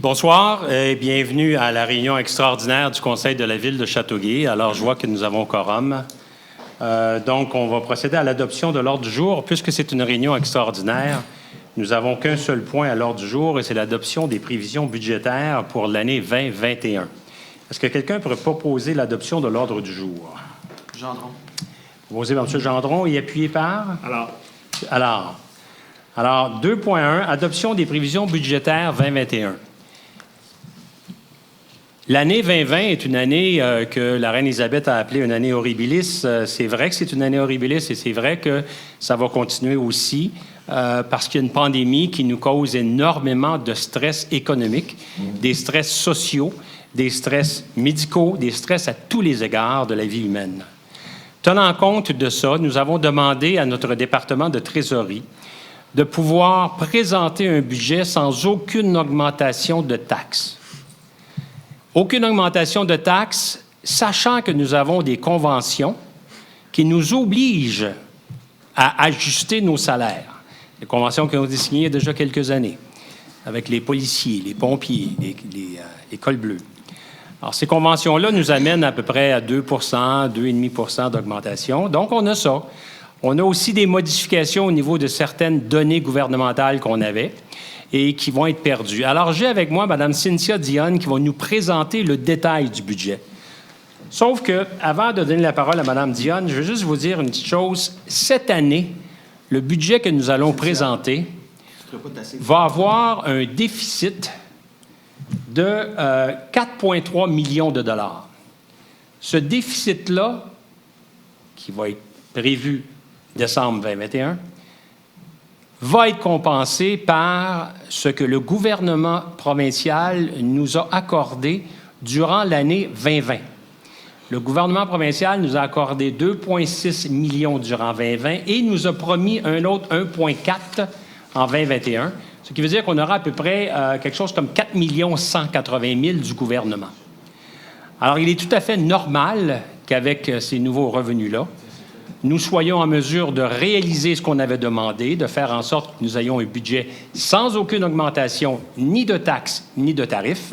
Bonsoir et bienvenue à la réunion extraordinaire du Conseil de la Ville de Châteauguay. Alors, je vois que nous avons quorum. Donc, on va procéder à l'adoption de l'ordre du jour. Puisque c'est une réunion extraordinaire, nous n'avons qu'un seul point à l'ordre du jour et c'est l'adoption des prévisions budgétaires pour l'année 2021. Est-ce que quelqu'un pourrait proposer l'adoption de l'ordre du jour? Gendron. Proposé par M. Gendron et appuyé par? Alors, 2.1, adoption des prévisions budgétaires 2021. L'année 2020 est une année que la reine Élisabeth a appelée une année horribilis. C'est vrai que c'est une année horribilis et c'est vrai que ça va continuer aussi parce qu'il y a une pandémie qui nous cause énormément de stress économique, des stress sociaux, des stress médicaux, des stress à tous les égards de la vie humaine. Tenant compte de ça, nous avons demandé à notre département de trésorerie de pouvoir présenter un budget sans aucune augmentation de taxes. Aucune augmentation de taxes, sachant que nous avons des conventions qui nous obligent à ajuster nos salaires. Des conventions qui ont été signées il y a déjà quelques années avec les policiers, les pompiers, les cols bleus. Alors, ces conventions-là nous amènent à peu près à 2 2,5 d'augmentation. Donc, on a ça. On a aussi des modifications au niveau de certaines données gouvernementales qu'on avait et qui vont être perdues. Alors, j'ai avec moi Mme Cynthia Dionne qui va nous présenter le détail du budget. Sauf que, avant de donner la parole à Mme Dionne, je veux juste vous dire une petite chose. Cette année, le budget que nous allons présenter va avoir un déficit de 4,3 millions de dollars. Ce déficit-là, qui va être prévu décembre 2021, va être compensé par ce que le gouvernement provincial nous a accordé durant l'année 2020. Le gouvernement provincial nous a accordé 2,6 millions durant 2020 et nous a promis un autre 1,4 en 2021, ce qui veut dire qu'on aura à peu près quelque chose comme 4 180 000 du gouvernement. Alors, il est tout à fait normal qu'avec ces nouveaux revenus-là, nous soyons en mesure de réaliser ce qu'on avait demandé, de faire en sorte que nous ayons un budget sans aucune augmentation ni de taxes ni de tarifs.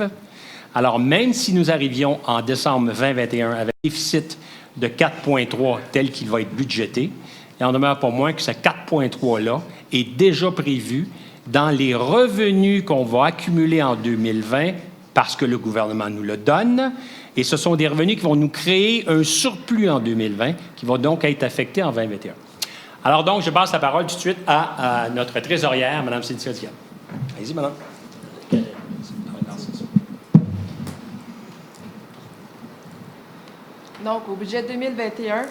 Alors, même si nous arrivions en décembre 2021 avec un déficit de 4,3 tel qu'il va être budgété, il en demeure pas moins que ce 4,3-là est déjà prévu dans les revenus qu'on va accumuler en 2020 parce que le gouvernement nous le donne. Et ce sont des revenus qui vont nous créer un surplus en 2020 qui va donc être affecté en 2021. Alors donc, je passe la parole tout de suite à notre trésorière, Mme Cynthia Dionne. Allez-y, madame. Donc, au budget 2021,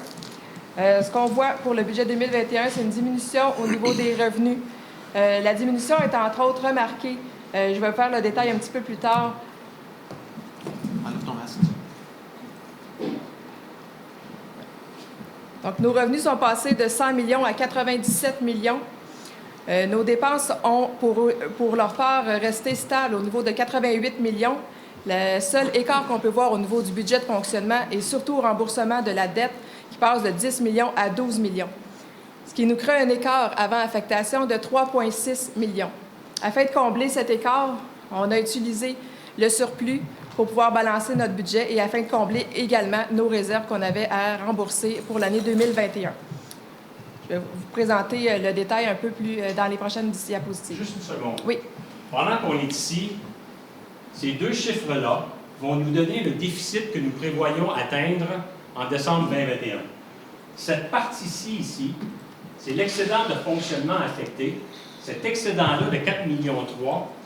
ce qu'on voit pour le budget 2021, c'est une diminution au niveau des revenus. La diminution est entre autres remarquée. Je vais faire le détail un petit peu plus tard. Enlève ton masque. Donc, nos revenus sont passés de 100 millions à 97 millions. Nos dépenses ont, pour leur part, resté stables au niveau de 88 millions. Le seul écart qu'on peut voir au niveau du budget de fonctionnement est surtout au remboursement de la dette qui passe de 10 millions à 12 millions, ce qui nous crée un écart avant affectation de 3,6 millions. Afin de combler cet écart, on a utilisé le surplus pour pouvoir balancer notre budget et afin de combler également nos réserves qu'on avait à rembourser pour l'année 2021. Je vais vous présenter le détail un peu plus dans les prochaines diapositives. Juste une seconde. Oui. Pendant qu'on est ici, ces deux chiffres-là vont nous donner le déficit que nous prévoyons atteindre en décembre 2021. Cette partie-ci, ici, c'est l'excédent de fonctionnement affecté. Cet excédent-là de 4,3 millions,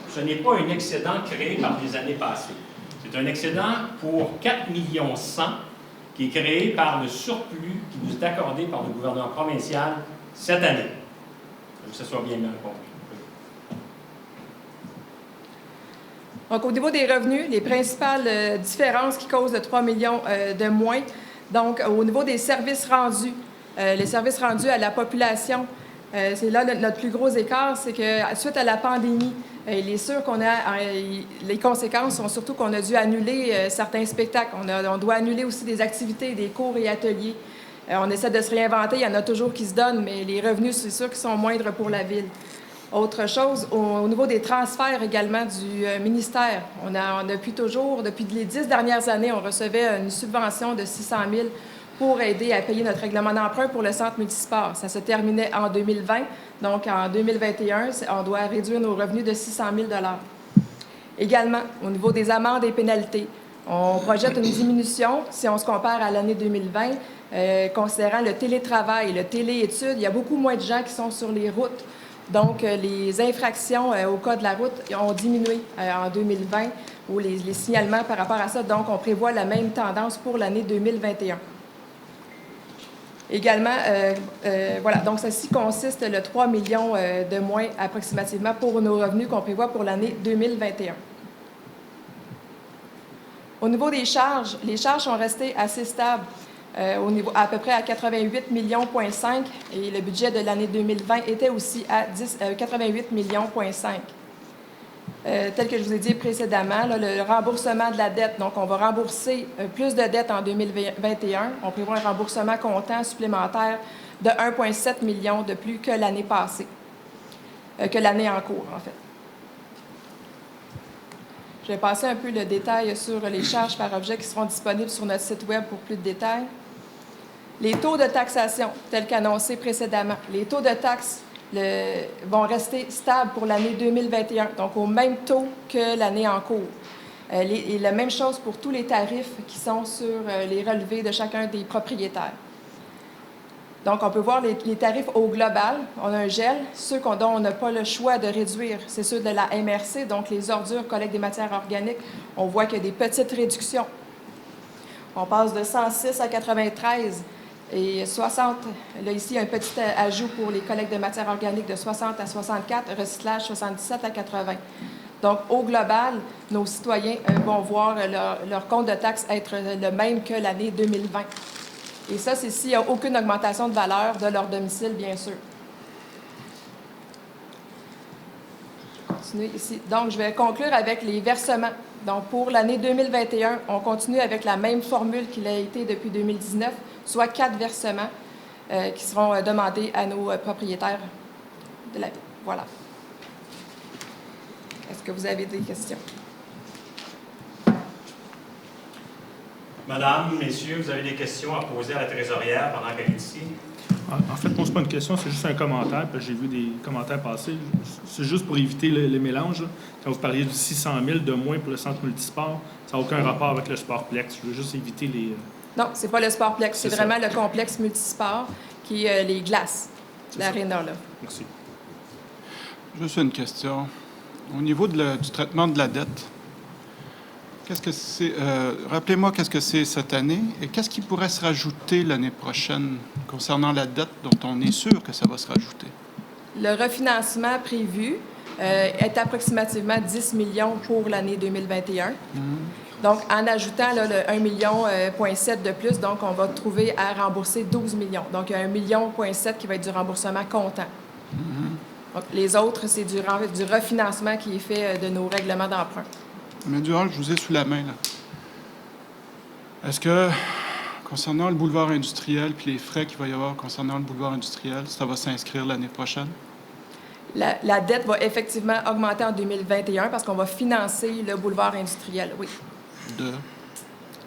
ce n'est pas un excédent créé par des années passées. C'est un excédent pour 4,1 millions qui est créé par le surplus qui nous est accordé par le gouvernement provincial cette année. Je veux que ce soit bien compris. Donc, au niveau des revenus, les principales différences qui causent de 3 millions de moins. Donc, au niveau des services rendus, les services rendus à la population, c'est là notre plus gros écart, c'est que suite à la pandémie, il est sûr qu'on a les conséquences sont surtout qu'on a dû annuler certains spectacles. On doit annuler aussi des activités, des cours et ateliers. On essaie de se réinventer, il y en a toujours qui se donnent, mais les revenus, c'est sûr qu'ils sont moindres pour la ville. Autre chose, au niveau des transferts également du ministère, on a depuis les 10 dernières années, on recevait une subvention de 600 000 pour aider à payer notre règlement d'emprunt pour le centre multisport. Ça se terminait en 2020, donc en 2021, on doit réduire nos revenus de 600 000 $. Également, au niveau des amendes et pénalités, on projette une diminution si on se compare à l'année 2020, considérant le télétravail, le téléétude. Il y a beaucoup moins de gens qui sont sur les routes. Donc, les infractions au code de la route ont diminué en 2020 ou les signalements par rapport à ça. Donc, on prévoit la même tendance pour l'année 2021. Également, voilà, donc ceci consiste le 3 millions de moins approximativement pour nos revenus qu'on prévoit pour l'année 2021. Au niveau des charges, les charges sont restées assez stables. Au niveau, à peu près à 88,5 millions et le budget de l'année 2020 était aussi à 88,5 millions. Tel que je vous ai dit précédemment, là, le remboursement de la dette, donc on va rembourser plus de dettes en 2021. On prévoit un remboursement comptant supplémentaire de 1,7 million de plus que l'année passée, que l'année en cours, en fait. Je vais passer un peu le détail sur les charges par objet qui seront disponibles sur notre site Web pour plus de détails. Les taux de taxation, tels qu'annoncés précédemment, les taux de taxes vont rester stables pour l'année 2021, donc au même taux que l'année en cours. Et la même chose pour tous les tarifs qui sont sur les relevés de chacun des propriétaires. Donc, on peut voir les tarifs au global. On a un gel. Ceux dont on n'a pas le choix de réduire, c'est ceux de la MRC, donc les ordures, collecte des matières organiques. On voit qu'il y a des petites réductions. On passe de 106 à 93 et 60. Là, ici, il y a un petit ajout pour les collectes de matières organiques de 60 à 64, recyclage 77 à 80. Donc, au global, nos citoyens vont voir leur compte de taxes être le même que l'année 2020. Et ça, c'est s'il n'y a aucune augmentation de valeur de leur domicile, bien sûr. Continuer ici. Donc, je vais conclure avec les versements. Donc, pour l'année 2021, on continue avec la même formule qu'il a été depuis 2019, soit 4 versements qui seront demandés à nos propriétaires de la ville. Voilà. Est-ce que vous avez des questions? Madame, messieurs, vous avez des questions à poser à la trésorière pendant qu'elle est ici? En fait, moi, ce n'est pas une question, c'est juste un commentaire. J'ai vu des commentaires passer. C'est juste pour éviter le mélange. Quand vous parliez du 600 000 de moins pour le centre multisport, ça n'a aucun rapport avec le Sportplex. Je veux juste éviter les... Non, ce n'est pas le Sportplex. C'est vraiment le complexe multisport qui est les glaces, l'aréna, là. Merci. Juste une question. Au niveau du traitement de la dette, qu'est-ce que c'est? Rappelez-moi qu'est-ce que c'est cette année et qu'est-ce qui pourrait se rajouter l'année prochaine concernant la dette dont on est sûr que ça va se rajouter? Le refinancement prévu est approximativement 10 millions pour l'année 2021. Donc, en ajoutant là, le 1,7 million de plus, donc on va trouver à rembourser 12 millions. Donc, il y a 1,7 million qui va être du remboursement comptant. Donc, les autres, c'est du refinancement qui est fait de nos règlements d'emprunt. Mais Durand, je vous ai sous la main, là. Est-ce que, concernant le boulevard industriel puis les frais qu'il va y avoir concernant le boulevard industriel, ça va s'inscrire l'année prochaine? La dette va effectivement augmenter en 2021 parce qu'on va financer le boulevard industriel, oui.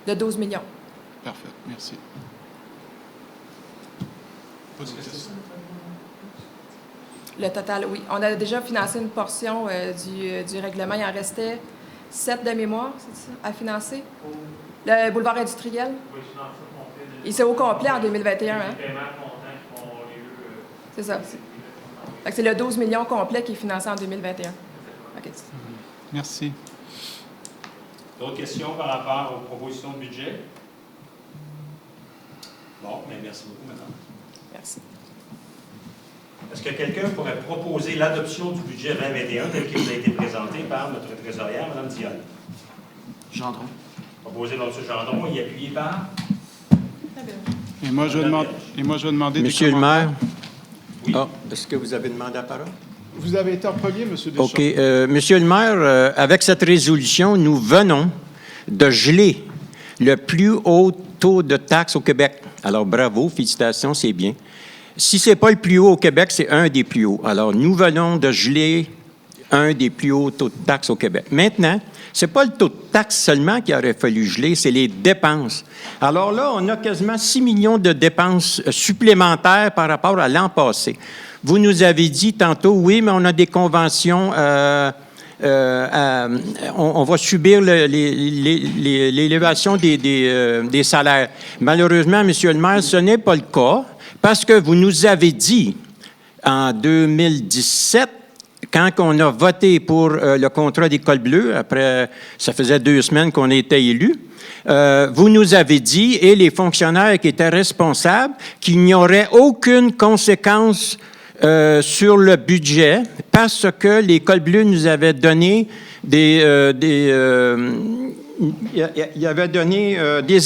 De 12 millions. Parfait, merci. Pas de questions? Le total, oui. On a déjà financé une portion du règlement. Il en restait 7 de mémoire, c'est ça, à financer? Le boulevard industriel? Oui, je finance ça complet. Et c'est au complet en 2021, hein? C'est ça. C'est le 12 millions complet qui est financé en 2021. OK. Merci. D'autres questions par rapport aux propositions de budget? Bon, mais merci beaucoup, madame. Merci. Est-ce que quelqu'un pourrait proposer l'adoption du budget 2021 tel qu'il a été présenté par notre trésorière, Mme Dionne? Gendron. Proposé par M. Gendron et appuyé par? Et moi, je vais demander Monsieur le maire? Oui. Ah, est-ce que vous avez demandé la parole? Vous avez été en premier, M. Deschamps. OK. Monsieur le maire, avec cette résolution, nous venons de geler le plus haut taux de taxes au Québec. Alors, bravo, félicitations, c'est bien. si ce n'est pas le plus haut au Québec, c'est un des plus hauts. Alors, nous venons de geler un des plus hauts taux de taxes au Québec. Maintenant, ce n'est pas le taux de taxes seulement qu'il aurait fallu geler, c'est les dépenses. Alors là, on a quasiment 6 millions de dépenses supplémentaires par rapport à l'an passé. Vous nous avez dit tantôt, oui, mais on a des conventions, on va subir l'élévation des salaires. Malheureusement, M. le maire, ce n'est pas le cas, parce que vous nous avez dit en 2017, quand on a voté pour le contrat d'École bleue, après, ça faisait 2 semaines qu'on était élus, vous nous avez dit, et les fonctionnaires qui étaient responsables, qu'il n'y aurait aucune conséquence sur le budget parce que l'École bleue nous avait donné des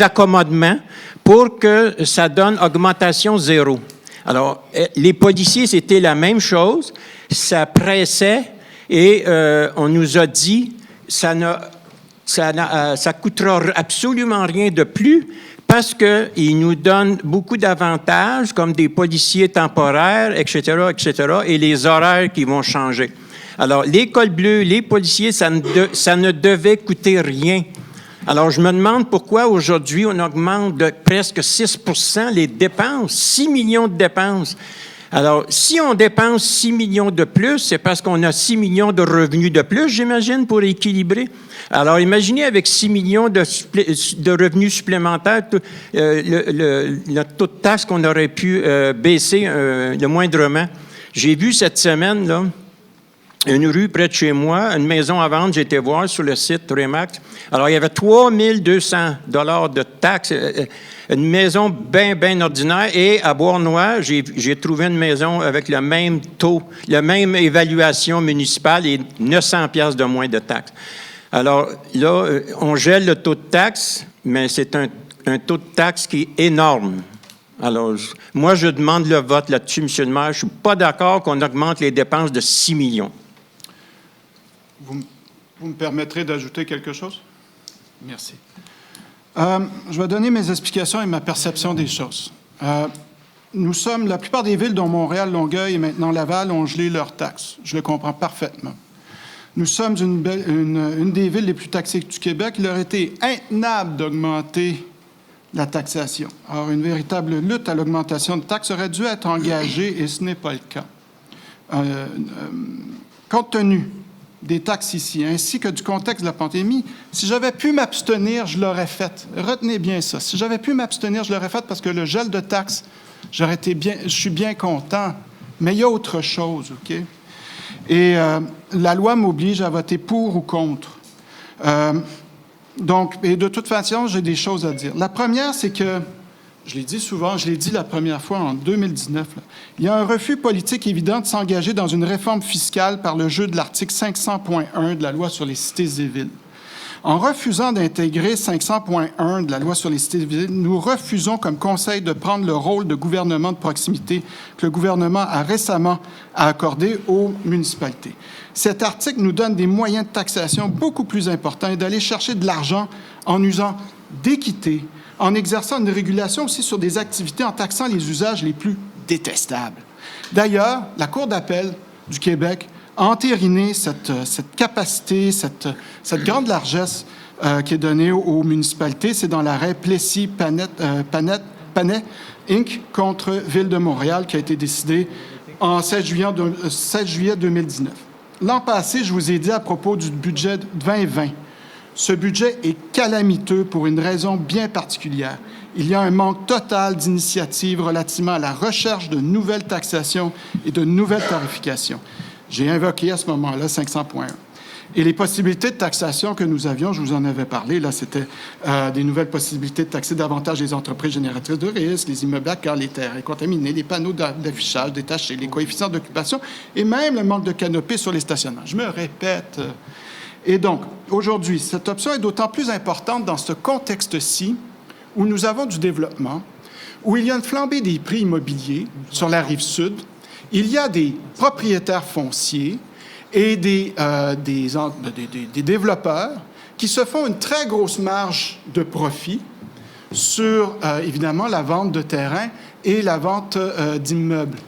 accommodements pour que ça donne augmentation zéro. Alors, les policiers, c'était la même chose. Ça pressait et on nous a dit ça coûtera absolument rien de plus parce qu'ils nous donnent beaucoup d'avantages comme des policiers temporaires, etc., et les horaires qui vont changer. Alors, l'École bleue, les policiers, ça ne devait coûter rien. Alors, je me demande pourquoi aujourd'hui on augmente de presque 6 % les dépenses, 6 millions de dépenses. Alors, si on dépense 6 millions de plus, c'est parce qu'on a 6 millions de revenus de plus, j'imagine, pour équilibrer. Alors, imaginez avec 6 millions de revenus supplémentaires, le taux de taxe qu'on aurait pu baisser le moindrement. J'ai vu cette semaine, là, une rue près de chez moi, une maison à vendre, j'ai été voir sur le site Remax. Alors, il y avait 3 200 $ de taxes, une maison bien ordinaire. Et à Bois-Noir, j'ai trouvé une maison avec le même taux, la même évaluation municipale et 900 $ de moins de taxes. Alors, là, on gèle le taux de taxe, mais c'est un taux de taxe qui est énorme. Alors, moi, je demande le vote là-dessus, M. le maire. Je ne suis pas d'accord qu'on augmente les dépenses de 6 millions. Vous me permettrez d'ajouter quelque chose? Merci. Je vais donner mes explications et ma perception des choses. La plupart des villes, dont Montréal, Longueuil et maintenant Laval, ont gelé leurs taxes. Je le comprends parfaitement. Nous sommes une des villes les plus taxées du Québec. Il aurait été intenable d'augmenter la taxation. Alors, une véritable lutte à l'augmentation de taxes aurait dû être engagée et ce n'est pas le cas. Compte tenu des taxes ici, ainsi que du contexte de la pandémie, si j'avais pu m'abstenir, je l'aurais fait. Retenez bien ça. Si j'avais pu m'abstenir, je l'aurais fait parce que le gel de taxes, je suis bien content. Mais il y a autre chose, OK? Et la loi m'oblige à voter pour ou contre. Et de toute façon, j'ai des choses à dire. La première, c'est que, je l'ai dit souvent, je l'ai dit la première fois en 2019, il y a un refus politique évident de s'engager dans une réforme fiscale par le jeu de l'article 500.1 de la loi sur les cités et villes. En refusant d'intégrer 500.1 de la loi sur les cités et villes, nous refusons comme conseil de prendre le rôle de gouvernement de proximité que le gouvernement a récemment accordé aux municipalités. Cet article nous donne des moyens de taxation beaucoup plus importants et d'aller chercher de l'argent en usant d'équité, en exerçant une régulation aussi sur des activités, en taxant les usages les plus détestables. D'ailleurs, la Cour d'appel du Québec a entériné cette capacité, cette grande largesse qui est donnée aux municipalités. C'est dans l'arrêt Plessis-Panet, Inc. contre Ville de Montréal qui a été décidé en 7 juillet 2019. L'an passé, je vous ai dit à propos du budget 2020, ce budget est calamiteux pour une raison bien particulière. Il y a un manque total d'initiatives relativement à la recherche de nouvelles taxations et de nouvelles tarifications. J'ai invoqué à ce moment-là 500.1. Et les possibilités de taxation que nous avions, je vous en avais parlé, là, c'était des nouvelles possibilités de taxer davantage les entreprises génératrices de risques, les immeubles à cœur, les terres contaminés, les panneaux d'affichage détachés, les coefficients d'occupation et même le manque de canopée sur les stationnements. Je me répète. Et donc, aujourd'hui, cette option est d'autant plus importante dans ce contexte-ci où nous avons du développement, où il y a une flambée des prix immobiliers sur la rive sud, il y a des propriétaires fonciers et des développeurs qui se font une très grosse marge de profit sur, évidemment, la vente de terrain et la vente d'immeubles.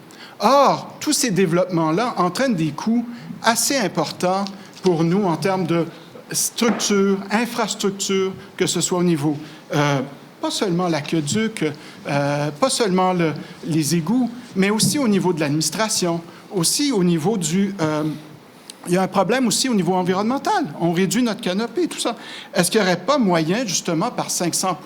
Or, tous ces développements-là entraînent des coûts assez importants pour nous en termes de structure, infrastructure, que ce soit au niveau, pas seulement l'aqueduc, pas seulement les égouts, mais aussi au niveau de l'administration, aussi au niveau du... il y a un problème aussi au niveau environnemental. On réduit notre canopée, tout ça. Est-ce qu'il n'y aurait pas moyen, justement, par 500.1,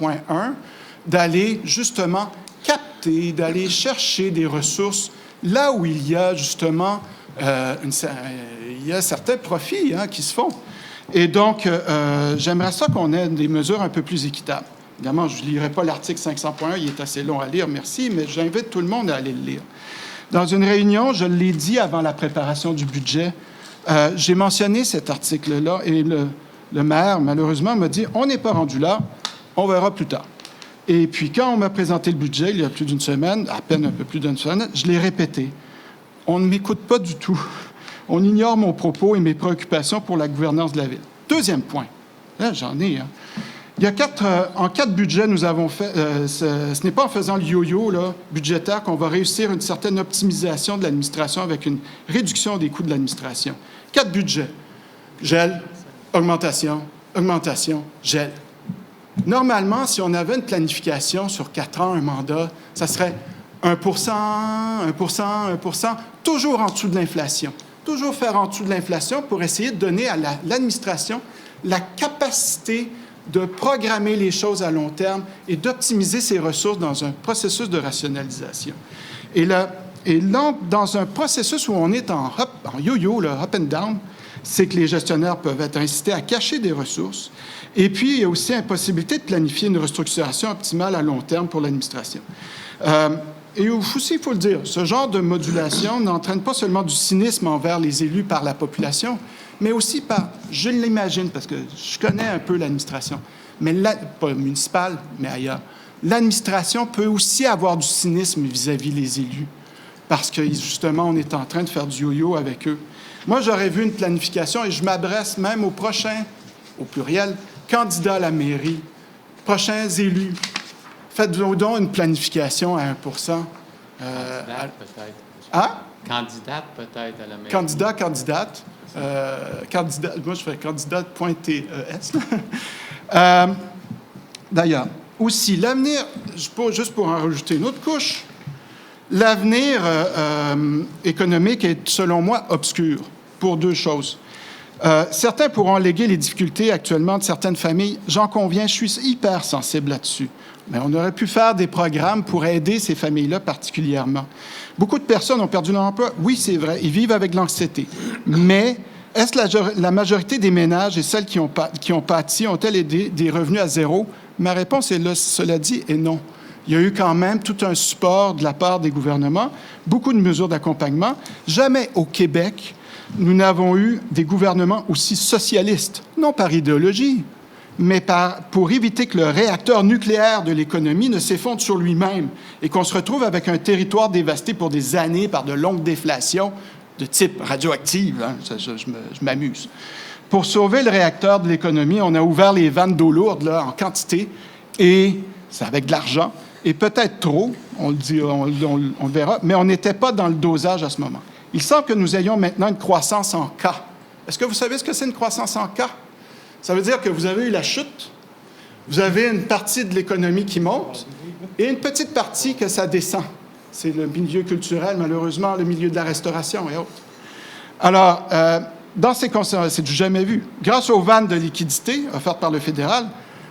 d'aller, justement, capter, d'aller chercher des ressources là où il y a, justement, il y a certains profits qui se font. Et donc, j'aimerais ça qu'on ait des mesures un peu plus équitables. Évidemment, je ne lirai pas l'article 500.1, il est assez long à lire, merci, mais j'invite tout le monde à aller le lire. Dans une réunion, je l'ai dit avant la préparation du budget, j'ai mentionné cet article-là et le maire, malheureusement, m'a dit « On n'est pas rendu là, on verra plus tard ». Et puis, quand on m'a présenté le budget, il y a plus d'une semaine, à peine un peu plus d'une semaine, je l'ai répété. On ne m'écoute pas du tout. On ignore mon propos et mes préoccupations pour la gouvernance de la ville. Deuxième point. Là, j'en ai. Il y a en 4 budgets, nous avons fait... ce n'est pas en faisant le yo-yo là, budgétaire qu'on va réussir une certaine optimisation de l'administration avec une réduction des coûts de l'administration. 4 budgets. Gel, augmentation, augmentation, gel. Normalement, si on avait une planification sur 4 ans, un mandat, ça serait 1 1 toujours en dessous de l'inflation. Toujours faire en dessous de l'inflation pour essayer de donner à l'administration la capacité de programmer les choses à long terme et d'optimiser ses ressources dans un processus de rationalisation. Et là, dans un processus où on est en yo-yo, là, up and down, c'est que les gestionnaires peuvent être incités à cacher des ressources. Et puis, il y a aussi la possibilité de planifier une restructuration optimale à long terme pour l'administration. Et aussi, il faut le dire, ce genre de modulation n'entraîne pas seulement du cynisme envers les élus par la population, mais aussi par, je l'imagine, parce que je connais un peu l'administration, mais pas municipale, mais ailleurs. L'administration peut aussi avoir du cynisme vis-à-vis des élus, parce que, justement, on est en train de faire du yo-yo avec eux. Moi, j'aurais vu une planification, et je m'adresse même aux prochains, au pluriel, candidats à la mairie, prochains élus. Faites-vous donc une planification à 1 Candidate, peut-être. Hein? Candidate, peut-être, à la mairie. Candidate. Moi, je fais candidate.tes. D'ailleurs, aussi, l'avenir, juste pour en rajouter une autre couche, l'avenir économique est, selon moi, obscur pour 2 choses. Certains pourront alléguer les difficultés actuellement de certaines familles. J'en conviens, je suis hyper sensible là-dessus. Mais on aurait pu faire des programmes pour aider ces familles-là particulièrement. Beaucoup de personnes ont perdu leur emploi. Oui, c'est vrai, ils vivent avec l'anxiété. Mais est-ce la majorité des ménages et celles qui ont pâti ont-elles des revenus à zéro? Ma réponse est là, cela dit, est non. Il y a eu quand même tout un support de la part des gouvernements, beaucoup de mesures d'accompagnement. Jamais au Québec, nous n'avons eu des gouvernements aussi socialistes, non par idéologie, mais pour éviter que le réacteur nucléaire de l'économie ne s'effondre sur lui-même et qu'on se retrouve avec un territoire dévasté pour des années par de longues déflations de type radioactive. Hein, je m'amuse. Pour sauver le réacteur de l'économie, on a ouvert les vannes d'eau lourde là, en quantité, et c'est avec de l'argent, et peut-être trop, on le verra, mais on n'était pas dans le dosage à ce moment. Il semble que nous ayons maintenant une croissance en K. Est-ce que vous savez ce que c'est une croissance en K? Ça veut dire que vous avez eu la chute, vous avez une partie de l'économie qui monte et une petite partie que ça descend. C'est le milieu culturel, malheureusement, le milieu de la restauration et autres. Alors, dans ces conditions, c'est du jamais vu. Grâce aux vannes de liquidités offertes par le fédéral,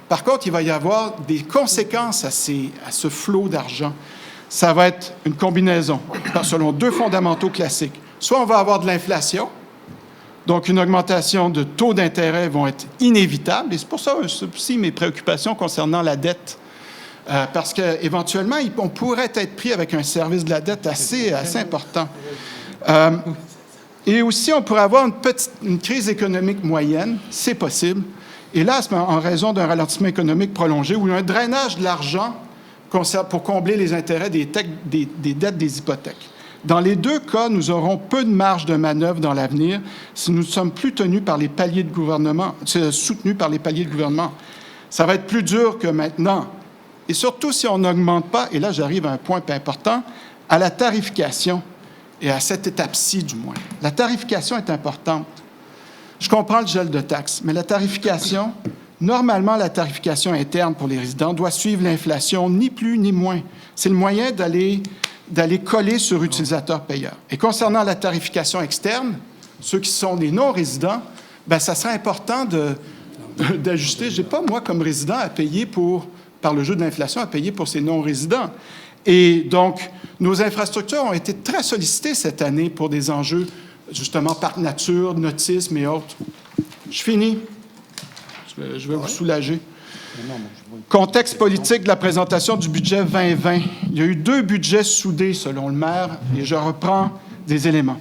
par contre, il va y avoir des conséquences à ce flot d'argent. Ça va être une combinaison, selon 2 fondamentaux classiques. Soit on va avoir de l'inflation, donc une augmentation de taux d'intérêt vont être inévitables, et c'est pour ça aussi mes préoccupations concernant la dette, parce qu'éventuellement, on pourrait être pris avec un service de la dette assez important. Et aussi, on pourrait avoir une crise économique moyenne, c'est possible, et là, c'est en raison d'un ralentissement économique prolongé ou un drainage de l'argent pour combler les intérêts des dettes des hypothèques. Dans les 2 cas, nous aurons peu de marge de manœuvre dans l'avenir si nous ne sommes plus tenus par les paliers de gouvernement, soutenus par les paliers de gouvernement. Ça va être plus dur que maintenant. Et surtout si on n'augmente pas, et là j'arrive à un point important, à la tarification, et à cette étape-ci du moins. La tarification est importante. Je comprends le gel de taxes, mais la tarification, normalement la tarification interne pour les résidents doit suivre l'inflation, ni plus ni moins. C'est le moyen d'aller coller sur utilisateur-payeur. Et concernant la tarification externe, ceux qui sont des non-résidents, bien, ça serait important d'ajuster. Je n'ai pas, moi, comme résident, à payer par le jeu de l'inflation, à payer pour ces non-résidents. Et donc, nos infrastructures ont été très sollicitées cette année pour des enjeux, justement, parc nature, nautisme et autres. Je finis. Je vais vous soulager. Contexte politique de la présentation du budget 2020. Il y a eu 2 budgets soudés, selon le maire, et je reprends des éléments.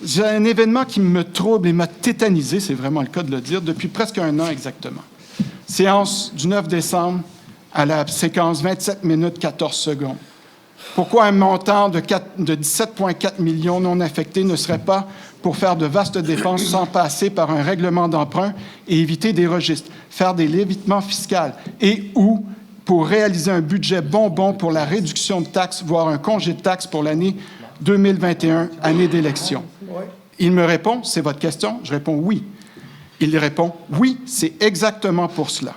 J'ai un événement qui me trouble et m'a tétanisé, c'est vraiment le cas de le dire, depuis presque 1 an exactement. Séance du 9 décembre à la séquence 27 minutes 14 secondes. Pourquoi un montant de 17,4 millions non affectés ne serait pas pour faire de vastes dépenses sans passer par un règlement d'emprunt et éviter des registres, faire des lévitements fiscaux et ou pour réaliser un budget bonbon pour la réduction de taxes, voire un congé de taxes pour l'année 2021, année d'élection? Il me répond, c'est votre question? Je réponds oui. Il répond, oui, c'est exactement pour cela.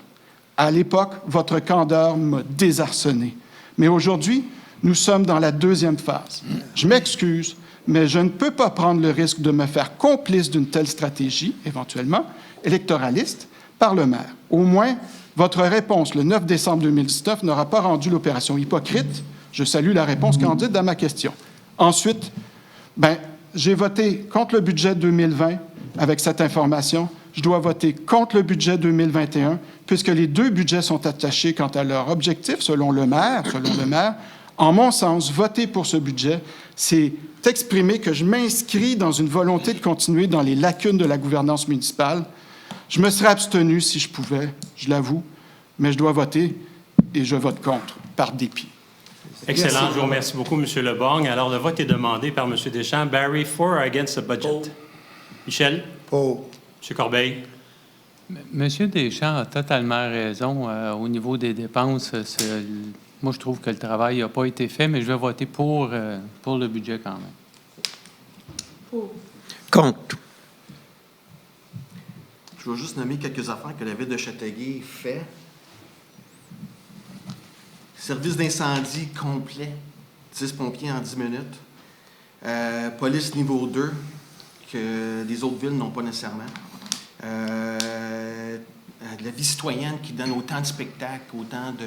À l'époque, votre candeur m'a désarçonné. Mais aujourd'hui, nous sommes dans la 2e phase. Je m'excuse, mais je ne peux pas prendre le risque de me faire complice d'une telle stratégie, éventuellement, électoraliste, par le maire. Au moins, votre réponse le 9 décembre 2019 n'aura pas rendu l'opération hypocrite. Je salue la réponse candide à ma question. Ensuite, j'ai voté contre le budget 2020 avec cette information. Je dois voter contre le budget 2021 puisque les 2 budgets sont attachés quant à leur objectif, selon le maire. En mon sens, voter pour ce budget, c'est exprimer que je m'inscris dans une volonté de continuer dans les lacunes de la gouvernance municipale. Je me serais abstenu si je pouvais, je l'avoue, mais je dois voter et je vote contre, par dépit. Excellent. Merci. Je vous remercie beaucoup, M. Lebong. Alors, le vote est demandé par M. Deschamps. Barry, for or against the budget? Pour. Michel? Pour. M. Corbeil? Monsieur Deschamps a totalement raison. Au niveau des dépenses, moi, je trouve que le travail n'a pas été fait, mais je vais voter pour le budget quand même. Pour. Contre. Je vais juste nommer quelques affaires que la Ville de Châteauguay fait. Service d'incendie complet, 10 pompiers en 10 minutes. Police niveau 2, que les autres villes n'ont pas nécessairement. La vie citoyenne qui donne autant de spectacles, autant de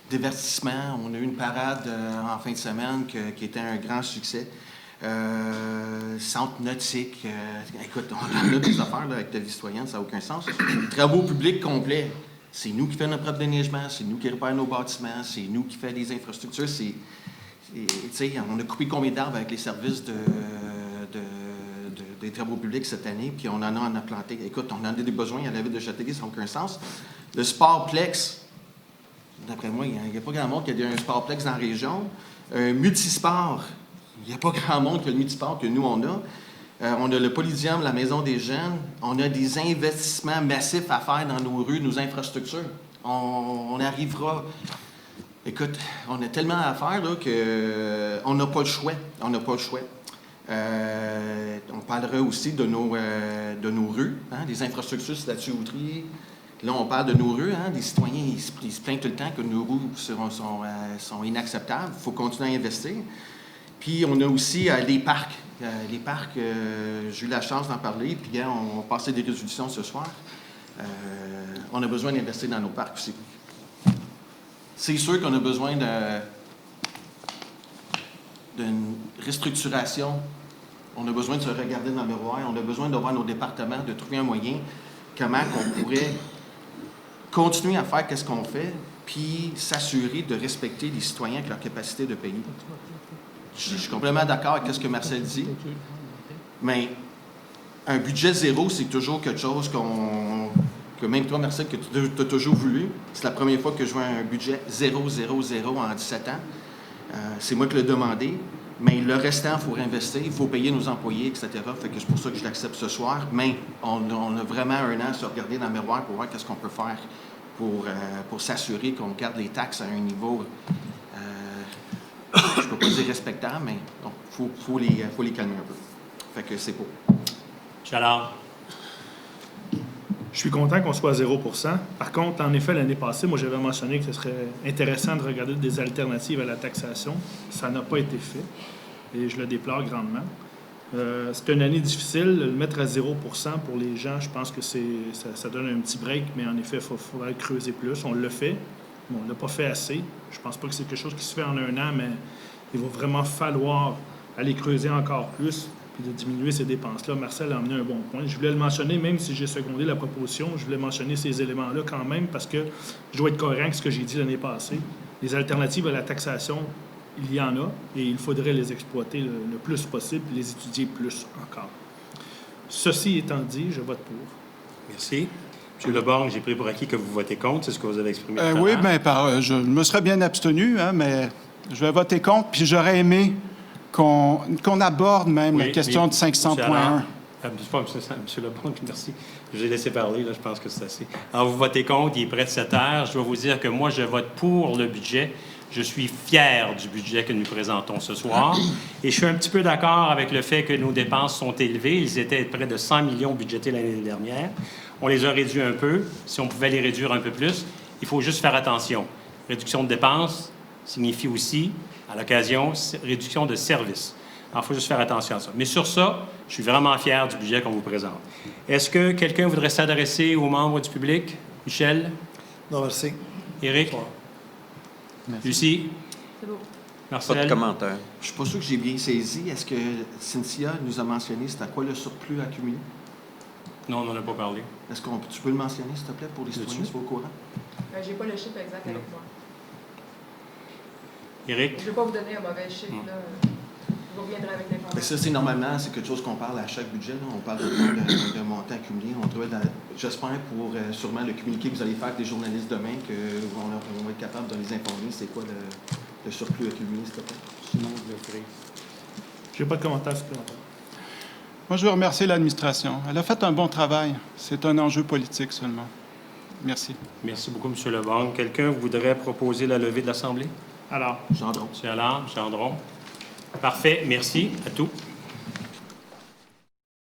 divertissements. On a eu une parade en fin de semaine qui était un grand succès. Centre nautique. Écoute, on a des affaires là, avec la vie citoyenne, ça n'a aucun sens. Travaux publics complets. C'est nous qui faisons notre propre déneigement, c'est nous qui réparons nos bâtiments, c'est nous qui faisons des infrastructures. On a coupé combien d'arbres avec les services des travaux publics cette année, puis on en a planté. Écoute, on en a des besoins à la Ville de Châteauguay, ça n'a aucun sens. Le Sportplex, d'après moi, il n'y a pas grand monde qui a un Sportplex dans la région. Multisport, il n'y a pas grand monde qui a le multisport que nous, on a. On a le Polydium, la Maison des Jeunes. On a des investissements massifs à faire dans nos rues, nos infrastructures. On arrivera... Écoute, on a tellement à faire là, qu'on n'a pas le choix. On n'a pas le choix. On parlera aussi de nos rues, hein, des infrastructures sur la tuyauterie. Là, on parle de nos rues. Hein, les citoyens ils se plaignent tout le temps que nos rues sont inacceptables. Il faut continuer à investir. Puis, on a aussi les parcs. Les parcs, j'ai eu la chance d'en parler, puis on va passer des résolutions ce soir. On a besoin d'investir dans nos parcs aussi. C'est sûr qu'on a besoin d'une restructuration. On a besoin de se regarder dans le miroir. On a besoin de voir nos départements, de trouver un moyen, comment on pourrait continuer à faire ce qu'on fait, puis s'assurer de respecter les citoyens et leur capacité de payer. Je suis complètement d'accord avec ce que Marcel dit, mais un budget zéro, c'est toujours quelque chose que même toi, Marcel, que tu as toujours voulu. C'est la première fois que je vois un budget 0, 0, 0 en 17 ans. C'est moi qui l'ai demandé, mais le restant, il faut réinvestir, il faut payer nos employés, etc. Fait que c'est pour ça que je l'accepte ce soir, mais on a vraiment 1 an à se regarder dans le miroir pour voir qu'est-ce qu'on peut faire pour s'assurer qu'on garde les taxes à un niveau, je ne peux pas dire respectable, mais il faut les calmer un peu. Fait que c'est beau. Chalard. Je suis content qu'on soit à 0 %. Par contre, en effet, l'année passée, moi, j'avais mentionné que ce serait intéressant de regarder des alternatives à la taxation. Ça n'a pas été fait et je le déplore grandement. C'est une année difficile. Le mettre à 0 % pour les gens, je pense que ça donne un petit break, mais en effet, il faudrait creuser plus. On le fait, mais on ne l'a pas fait assez. Je pense pas que c'est quelque chose qui se fait en un an, mais il va vraiment falloir aller creuser encore plus puis de diminuer ces dépenses-là. Marcel a amené un bon point. Je voulais le mentionner, même si j'ai secondé la proposition, je voulais mentionner ces éléments-là quand même parce que je dois être cohérent avec ce que j'ai dit l'année passée. Les alternatives à la taxation, il y en a et il faudrait les exploiter le plus possible et les étudier plus encore. Ceci étant dit, je vote pour. Merci. M. Leborgne, j'ai pris pour acquis que vous votez contre. C'est ce que vous avez exprimé tout à Oui, l'heure. bien, je me serais bien abstenu, hein, mais je vais voter contre, puis j'aurais aimé qu'on aborde même Oui, la question mais de 500.1. C'est pas M. Leborgne, merci. Je vous ai laissé parler, là, je pense que c'est assez. Alors, vous votez contre, il est près de 7 heures. Je dois vous dire que moi, je vote pour le budget. Je suis fier du budget que nous présentons ce soir. Et je suis un petit peu d'accord avec le fait que nos dépenses sont élevées. Ils étaient près de 100 millions budgétés l'année dernière. On les a réduits un peu. Si on pouvait les réduire un peu plus, il faut juste faire attention. Réduction de dépenses signifie aussi, à l'occasion, réduction de services. Alors, il faut juste faire attention à ça. Mais sur ça, je suis vraiment fier du budget qu'on vous présente. Est-ce que quelqu'un voudrait s'adresser aux membres du public? Michel? Non, merci. Éric? Merci. Lucie? C'est beau. Pas de Marcel? commentaire. Je ne suis pas sûr que j'ai bien saisi. Est-ce que Cynthia nous a mentionné c'était à quoi le surplus accumulé? Non, on n'en a pas parlé. Est-ce que tu peux le mentionner, s'il te plaît, pour les citoyens qui soient au courant? J'ai pas le chiffre exact avec moi. Éric? Je ne vais pas vous donner un mauvais chiffre. Là. Je reviendrai avec Mais l'information. ça, c'est normalement, c'est quelque chose qu'on parle à chaque budget. Là. On parle de montant accumulé. On doit, j'espère, pour sûrement le communiqué que vous allez faire avec les journalistes demain, qu'on va être capable de les informer c'est quoi le surplus accumulé, s'il te plaît. Sinon, je le ferai. Je n'ai pas de commentaire supplémentaire. Moi, je veux remercier l'administration. Elle a fait un bon travail. C'est un enjeu politique seulement. Merci. Merci beaucoup, M. Leborgne. Quelqu'un voudrait proposer la levée de l'Assemblée? Alors, Gendron. M. Allard, M. Gendron. Parfait. Merci à tous.